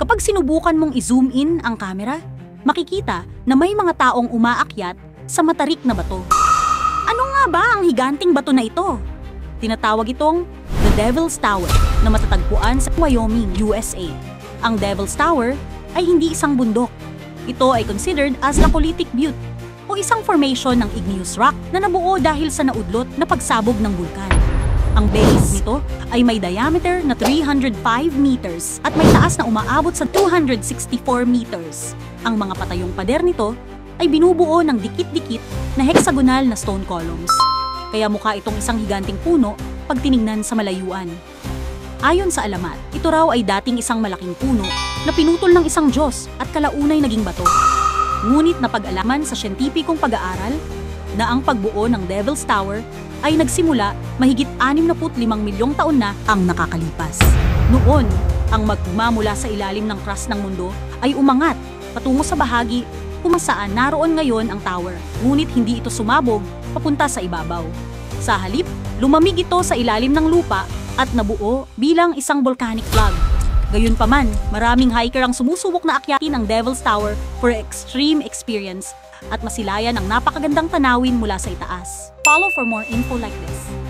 Kapag sinubukan mong i-zoom in ang camera, makikita na may mga taong umaakyat sa matarik na bato. Ano nga ba ang higanting bato na ito? Tinatawag itong The Devil's Tower na matatagpuan sa Wyoming, USA. Ang Devil's Tower ay hindi isang bundok. Ito ay considered as Lacolitic Butte o isang formation ng igneous rock na nabuo dahil sa naudlot na pagsabog ng bulkan. Ang base nito ay may diameter na 305 meters at may taas na umaabot sa 264 meters. Ang mga patayong pader nito ay binubuo ng dikit-dikit na hexagonal na stone columns. Kaya mukha itong isang higanting puno pag tiningnan sa malayuan. Ayon sa alamat, ito raw ay dating isang malaking puno na pinutol ng isang Diyos at kalaunay naging bato. Ngunit napag-alaman sa siyentipikong pag-aaral na ang pagbuo ng Devil's Tower ay nagsimula mahigit 65 milyong taon na ang nakakalipas. Noon, ang magma mula sa ilalim ng crust ng mundo ay umangat patungo sa bahagi kung saan naroon ngayon ang tower. Ngunit hindi ito sumabog papunta sa ibabaw. Sa halip, lumamig ito sa ilalim ng lupa at nabuo bilang isang volcanic plug. Gayunpaman, maraming hiker ang sumusubok na akyatin ang Devil's Tower for extreme experience at masilayan ang napakagandang tanawin mula sa itaas. Follow for more info like this.